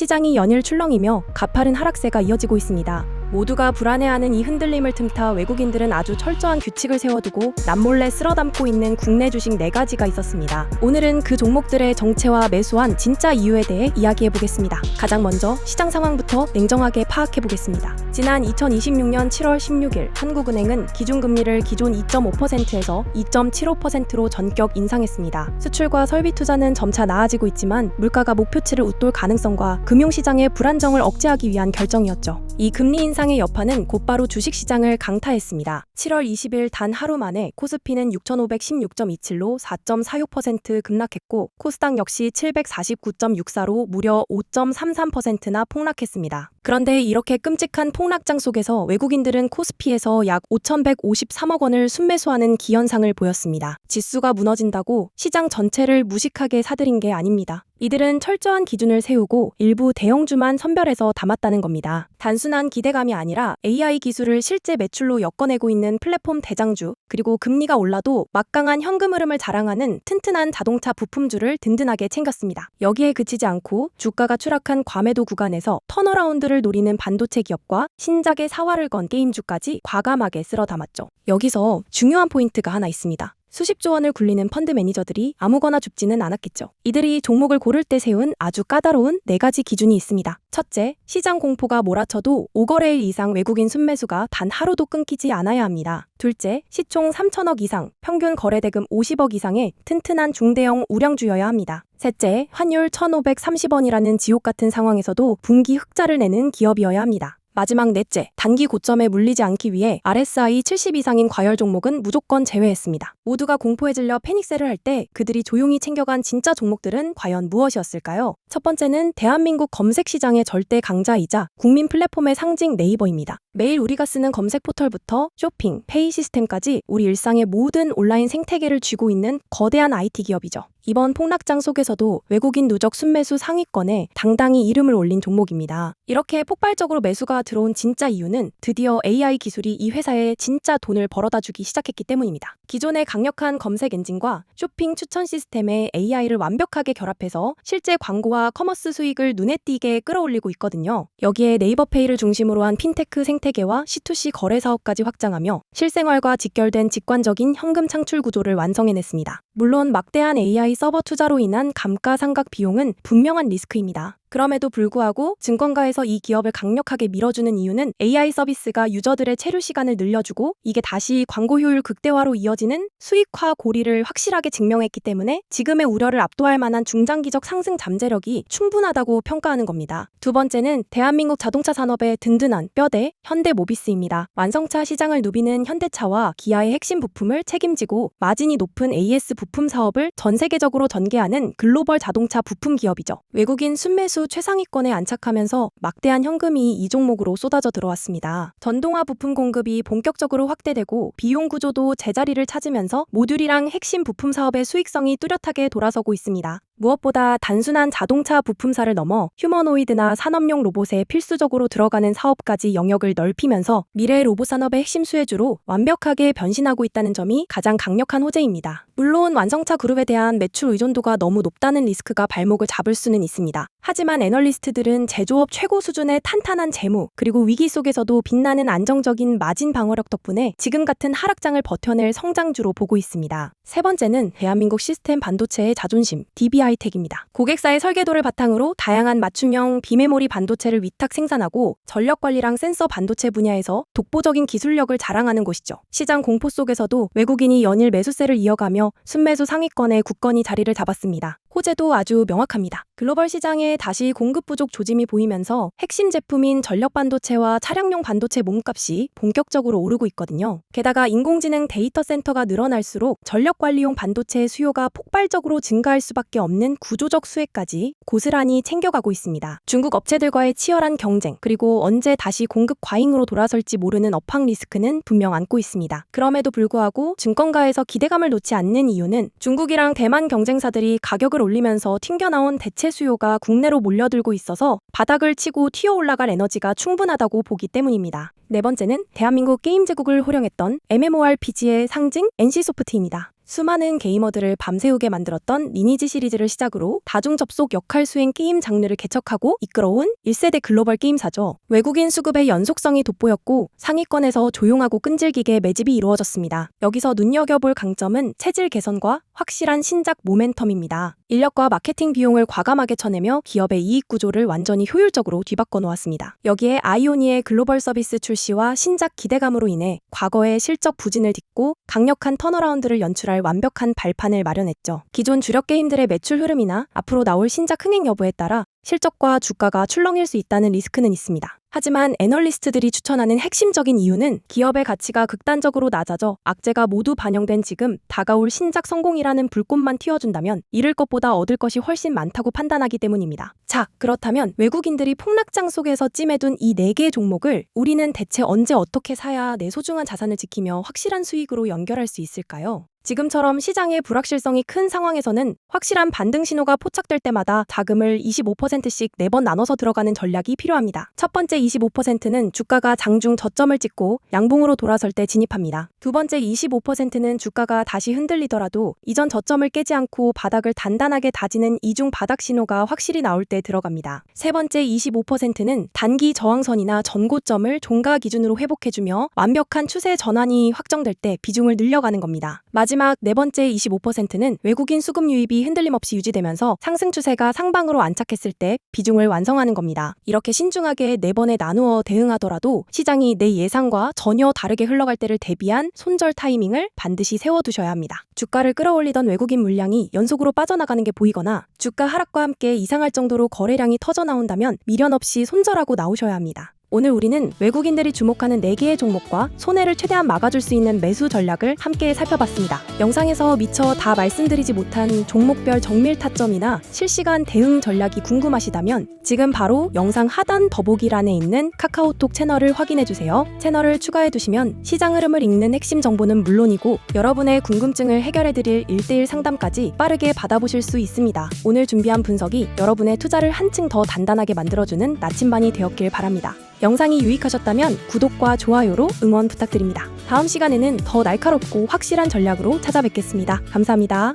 시장이 연일 출렁이며 가파른 하락세가 이어지고 있습니다. 모두가 불안해하는 이 흔들림을 틈타 외국인들은 아주 철저한 규칙을 세워두고 남몰래 쓸어담고 있는 국내 주식 4가지가 있었습니다. 오늘은 그 종목들의 정체와 매수한 진짜 이유에 대해 이야기해보겠습니다. 가장 먼저 시장 상황부터 냉정하게 파악해보겠습니다. 지난 2026년 7월 16일 한국은행은 기준금리를 기존 2.5%에서 2.75%로 전격 인상했습니다. 수출과 설비 투자는 점차 나아지고 있지만 물가가 목표치를 웃돌 가능성과 금융시장의 불안정을 억제하기 위한 결정이었죠. 이 금리 인상의 여파는 곧바로 주식시장을 강타했습니다. 7월 20일 단 하루 만에 코스피는 6,516.27로 4.46% 급락했고 코스닥 역시 749.64로 무려 5.33%나 폭락했습니다. 그런데 이렇게 끔찍한 폭락장 속에서 외국인들은 코스피에서 약 5,153억 원을 순매수하는 기현상을 보였습니다. 지수가 무너진다고 시장 전체를 무식하게 사들인 게 아닙니다. 이들은 철저한 기준을 세우고 일부 대형주만 선별해서 담았다는 겁니다. 단순한 기대감이 아니라 AI 기술을 실제 매출로 엮어내고 있는 플랫폼 대장주, 그리고 금리가 올라도 막강한 현금 흐름을 자랑하는 튼튼한 자동차 부품주를 든든하게 챙겼습니다. 여기에 그치지 않고 주가가 추락한 과매도 구간에서 턴어라운드를 노리는 반도체 기업과 신작의 사활을 건 게임주까지 과감하게 쓸어 담았죠. 여기서 중요한 포인트가 하나 있습니다. 수십조 원을 굴리는 펀드 매니저들이 아무거나 줍지는 않았겠죠. 이들이 종목을 고를 때 세운 아주 까다로운 4가지 기준이 있습니다. 첫째, 시장 공포가 몰아쳐도 5거래일 이상 외국인 순매수가 단 하루도 끊기지 않아야 합니다. 둘째, 시총 3천억 이상, 평균 거래대금 50억 이상의 튼튼한 중대형 우량주여야 합니다. 셋째, 환율 1,530원이라는 지옥 같은 상황에서도 분기 흑자를 내는 기업이어야 합니다. 마지막 넷째, 단기 고점에 물리지 않기 위해 RSI 70 이상인 과열 종목은 무조건 제외했습니다. 모두가 공포에 질려 패닉셀을 할 때 그들이 조용히 챙겨간 진짜 종목들은 과연 무엇이었을까요? 첫 번째는 대한민국 검색 시장의 절대 강자이자 국민 플랫폼의 상징 네이버입니다. 매일 우리가 쓰는 검색 포털부터 쇼핑, 페이 시스템까지 우리 일상의 모든 온라인 생태계를 쥐고 있는 거대한 IT 기업이죠. 이번 폭락장 속에서도 외국인 누적 순매수 상위권에 당당히 이름을 올린 종목입니다. 이렇게 폭발적으로 매수가 들어온 진짜 이유는 드디어 AI 기술이 이 회사에 진짜 돈을 벌어다 주기 시작했기 때문입니다. 기존의 강력한 검색 엔진과 쇼핑 추천 시스템에 AI를 완벽하게 결합해서 실제 광고와 커머스 수익을 눈에 띄게 끌어올리고 있거든요. 여기에 네이버페이를 중심으로 한 핀테크 생태계와 C2C 거래 사업까지 확장하며 실생활과 직결된 직관적인 현금 창출 구조를 완성해냈습니다. 물론 막대한 AI 서버 투자로 인한 감가상각 비용은 분명한 리스크입니다. 그럼에도 불구하고 증권가에서 이 기업을 강력하게 밀어주는 이유는 AI 서비스가 유저들의 체류 시간을 늘려주고 이게 다시 광고 효율 극대화로 이어지는 수익화 고리를 확실하게 증명했기 때문에 지금의 우려를 압도할 만한 중장기적 상승 잠재력이 충분하다고 평가하는 겁니다. 두 번째는 대한민국 자동차 산업의 든든한 뼈대 현대모비스입니다. 완성차 시장을 누비는 현대차와 기아의 핵심 부품을 책임지고 마진이 높은 AS 부품 사업을 전 세계적으로 전개하는 글로벌 자동차 부품 기업이죠. 외국인 순매수 최상위권에 안착하면서 막대한 현금이 이 종목으로 쏟아져 들어왔습니다. 전동화 부품 공급이 본격적으로 확대되고 비용 구조도 제자리를 찾으면서 모듈이랑 핵심 부품 사업의 수익성이 뚜렷하게 돌아서고 있습니다. 무엇보다 단순한 자동차 부품사를 넘어 휴머노이드나 산업용 로봇에 필수적으로 들어가는 사업까지 영역을 넓히면서 미래 로봇 산업의 핵심 수혜주로 완벽하게 변신하고 있다는 점이 가장 강력한 호재입니다. 물론 완성차 그룹에 대한 매출 의존도가 너무 높다는 리스크가 발목을 잡을 수는 있습니다. 하지만 애널리스트들은 제조업 최고 수준의 탄탄한 재무, 그리고 위기 속에서도 빛나는 안정적인 마진 방어력 덕분에 지금 같은 하락장을 버텨낼 성장주로 보고 있습니다. 세 번째는 대한민국 시스템 반도체의 자존심, DB하이텍입니다. 고객사의 설계도를 바탕으로 다양한 맞춤형 비메모리 반도체를 위탁 생산하고 전력관리랑 센서 반도체 분야에서 독보적인 기술력을 자랑하는 곳이죠. 시장 공포 속에서도 외국인이 연일 매수세를 이어가며 순매수 상위권에 굳건히 자리를 잡았습니다. 호재도 아주 명확합니다. 글로벌 시장에 다시 공급 부족 조짐이 보이면서 핵심 제품인 전력 반도체와 차량용 반도체 몸값이 본격적으로 오르고 있거든요. 게다가 인공지능 데이터 센터가 늘어날수록 전력 관리용 반도체의 수요가 폭발적으로 증가할 수밖에 없는 구조적 수혜까지 고스란히 챙겨가고 있습니다. 중국 업체들과의 치열한 경쟁, 그리고 언제 다시 공급 과잉으로 돌아설지 모르는 업황 리스크는 분명 안고 있습니다. 그럼에도 불구하고 증권가에서 기대감을 놓지 않는 이유는 중국이랑 대만 경쟁사들이 가격을 올리면서 튕겨나온 대체 수요가 국내로 몰려들고 있어서 바닥을 치고 튀어 올라갈 에너지가 충분하다고 보기 때문입니다. 네 번째는 대한민국 게임 제국을 호령했던 MMORPG의 상징 NC소프트입니다. 수많은 게이머들을 밤새우게 만들었던 리니지 시리즈를 시작으로 다중 접속 역할 수행 게임 장르를 개척하고 이끌어온 1세대 글로벌 게임사죠. 외국인 수급의 연속성이 돋보였고 상위권에서 조용하고 끈질기게 매집이 이루어졌습니다. 여기서 눈여겨볼 강점은 체질 개선과 확실한 신작 모멘텀입니다. 인력과 마케팅 비용을 과감하게 쳐내며 기업의 이익 구조를 완전히 효율적으로 뒤바꿔 놓았습니다. 여기에 아이오니의 글로벌 서비스 출시와 신작 기대감으로 인해 과거의 실적 부진을 딛고 강력한 턴어라운드를 연출할 완벽한 발판을 마련했죠. 기존 주력 게임들의 매출 흐름이나 앞으로 나올 신작 흥행 여부에 따라 실적과 주가가 출렁일 수 있다는 리스크는 있습니다. 하지만 애널리스트들이 추천하는 핵심적인 이유는 기업의 가치가 극단적으로 낮아져 악재가 모두 반영된 지금 다가올 신작 성공이라는 불꽃만 튀어준다면 잃을 것보다 얻을 것이 훨씬 많다고 판단하기 때문입니다. 자, 그렇다면 외국인들이 폭락장 속에서 찜해둔 이 4개의 종목을 우리는 대체 언제 어떻게 사야 내 소중한 자산을 지키며 확실한 수익으로 연결할 수 있을까요? 지금처럼 시장의 불확실성이 큰 상황에서는 확실한 반등 신호가 포착될 때마다 자금을 25%씩 4번 나눠서 들어가는 전략이 필요합니다. 첫 번째 25%는 주가가 장중 저점을 찍고 양봉으로 돌아설 때 진입합니다. 두 번째 25%는 주가가 다시 흔들리더라도 이전 저점을 깨지 않고 바닥을 단단하게 다지는 이중 바닥 신호가 확실히 나올 때 들어갑니다. 세 번째 25%는 단기 저항선이나 전고점을 종가 기준으로 회복해주며 완벽한 추세 전환이 확정될 때 비중을 늘려가는 겁니다. 마지막 네 번째 25%는 외국인 수급 유입이 흔들림 없이 유지되면서 상승 추세가 상방으로 안착했을 때 비중을 완성하는 겁니다. 이렇게 신중하게 4번에 나누어 대응하더라도 시장이 내 예상과 전혀 다르게 흘러갈 때를 대비한 손절 타이밍을 반드시 세워두셔야 합니다. 주가를 끌어올리던 외국인 물량이 연속으로 빠져나가는 게 보이거나 주가 하락과 함께 이상할 정도로 거래량이 터져나온다면 미련 없이 손절하고 나오셔야 합니다. 오늘 우리는 외국인들이 주목하는 4개의 종목과 손해를 최대한 막아줄 수 있는 매수 전략을 함께 살펴봤습니다. 영상에서 미처 다 말씀드리지 못한 종목별 정밀 타점이나 실시간 대응 전략이 궁금하시다면 지금 바로 영상 하단 더보기란에 있는 카카오톡 채널을 확인해주세요. 채널을 추가해두시면 시장 흐름을 읽는 핵심 정보는 물론이고 여러분의 궁금증을 해결해드릴 1:1 상담까지 빠르게 받아보실 수 있습니다. 오늘 준비한 분석이 여러분의 투자를 한층 더 단단하게 만들어주는 나침반이 되었길 바랍니다. 영상이 유익하셨다면 구독과 좋아요로 응원 부탁드립니다. 다음 시간에는 더 날카롭고 확실한 전략으로 찾아뵙겠습니다. 감사합니다.